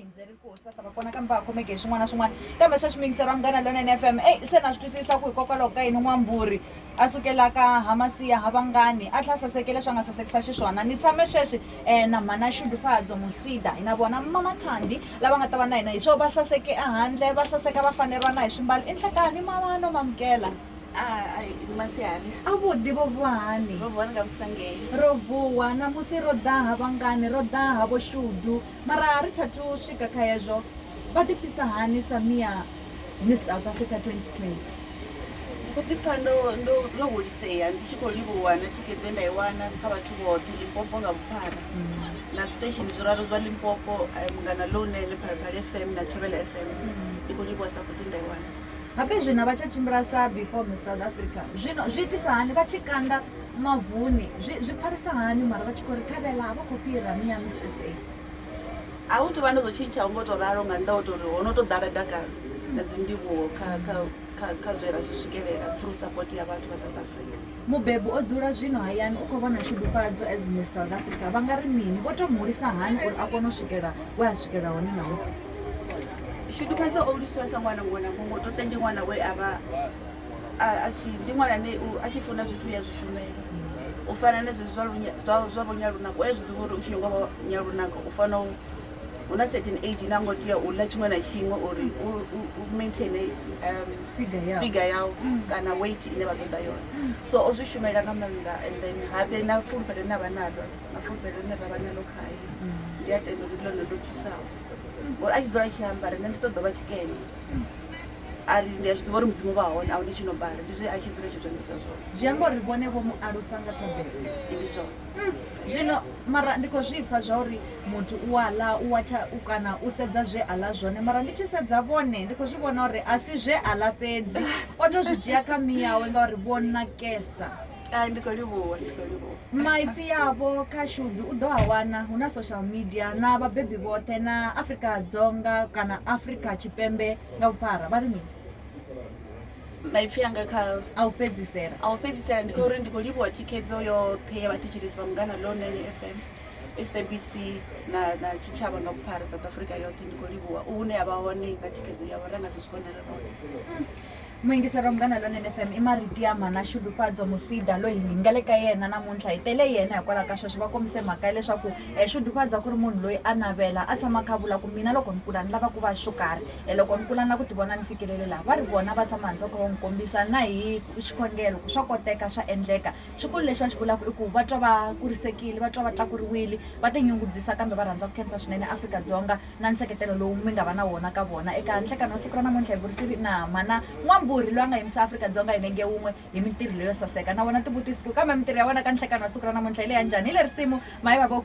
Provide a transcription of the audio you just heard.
yingiseli kosi va ta va kona kambe va khomeke hi swin'wana na swin'wana kambe swa ximikiseriwa Munghana Lonene FM se na swi twisisa ku hikokwalaho ka yini N'wamburi a sukela ka Hamasiya Havangani a tlha sasekele swa nga sasekisa xiswona ni tshame sweswi na Mana Shuduphadzo Musida hi na vona Mama Thandi lava nga ta va na hina hi swo va saseke ehandle va saseka va faneriwa na hi swimbalo enhlekani mavano mamukela Masiyale avudi vo vuhani rovona ka Busangeni ro vuwa na musi ro daha vangani ro daha vo Shudu mara ri thatu swika kha hezwo va tipfisa hani Samia Miss South Africa 2020 ku tipfa ndo holiseya ndi tshi khou livhuwa na thikhedzo nda i wana kha vhathu vhoṱhe Limpopo nga vhuphara na zwitesheni zwiraru zwa Limpopo Munghana Lonene Phalaphala FM na Thobela FM ndi khou livhuwa sapoti nda i wana habe zwino vha tshi tshimbila sa before Miss South Africa zwino zwi itisa hani vha tshi kanda mavuni zwi pfarisa hani mara vha tshi khou ri khavhela vha khou fhira Miya Miss SA a hu tou vha ndo zwo tshintshaho ngo tou ralo nga nnḓa wa tou ri ho no tou ḓala dakalo na dzi ndivhuwo kha zwe ra zwi swikelela through support ya vhathu vha South Africa mubebi o dzula zwino hayani u khou vhona Shuduphadzo as Miss South Africa vha nga ri mini vho tou mulisa hani uri a kone u swikela we a swikela hone na musi Shuduphadzo o lusiwa sa ṅwana muṅwe na muṅwe to ndi ṅwana we a vha ndi ṅwana ane a tshi funa zwithu ya zwi shumela u fana na zwezwi zwa vho Nyalunako zwi ḓivha uri u tshi nyonga vho Nyalunako u fanela hu na certain age ine a ngo tea u ḽa tshiṅwe na tshiṅwe uri u maintain figure yau kana weight ine vha ṱoḓa yone so o zwi shumela nga maanḓa and then habe na fulufhelo ine a vha nalo na fulufhelo ine ra vha nalo khaye ndi a tenda uri ḽone ḽo thusaho uri a tshi dzula a tshi ambara nṋe ndi ṱoḓa vha tshikene ari ndi a zwi ḓivha uri mudzimu vha hone a hu ndi tshi no bala ndi zwe a tshi dzula tshi zwambisa zwone zwi amba uri vhone vho mu alusa nga thabelo ndi zwone zwino mara ndi khou zwi pfha zwa uri muthu u a ḽa kana u sedza zwe a ḽa zwone mara ndi tshi sedza vhone ndi khou zwi vhona uri a si zwe a ḽa fhedzi o tou zwi dzhia kha miyawe ngauri vho nakesa ndi khou livhuwa maipfi yavho kha Shudu u ḓo a wana hu na social media na vhabebi vhoṱhe na Afrika Dzonga kana Afrika Tshipembe nga vhuphara vha ri mini maipfi anga kha a u fhedzisela ndi khou uri ndi khou livhuwa thikhedzo yoṱhe ya vhathetshelesi vha Munghana Lonene FM SABC na tshitshavha nga vhuphara South Africa yoṱhe ndi khou livhuwa hune ya vha hone nga thikhedzo yavho ra nga si zwikonele roṱhe muyingiseri wa Munghana Lonene FM i marito ya Mana Shuduphadzo Musida loyi hi nga le ka yena namuntlha hi tele yena hikwalaho ka sweswo va kombise mhaka ya leswaku Shuduphadzo a ku ri munhu loyi a navela a tshama kha vula ku mina loko ni kula ni lava ku va xo karhi loko ni kula na ku ti vona ni fikelele laha va ri vona va tshama hansi va kha va n'wi kombisa na hi xikhongelo ku swa koteka swa endleka xikulu lexi va xi vulaka i ku va twa va kurisekile va twa va tlakuriwile va tinyungubyisa kambe va rhandza ku khensa swinene Afrika-Dzonga na nseketelo lowu mi nga va na wona ka vona eka nhlekani wa siku ra namuntlha hi vurisile na Mana N'wamburi loyi a nga yimisa Afrika-Dzonga hi nenge wun'we hi mintirho leyo saseka na vona tivutisiku kambe mintirho ya wena ka nhlekani wa siku ra namuntlha hi le ya njhani hi le risimu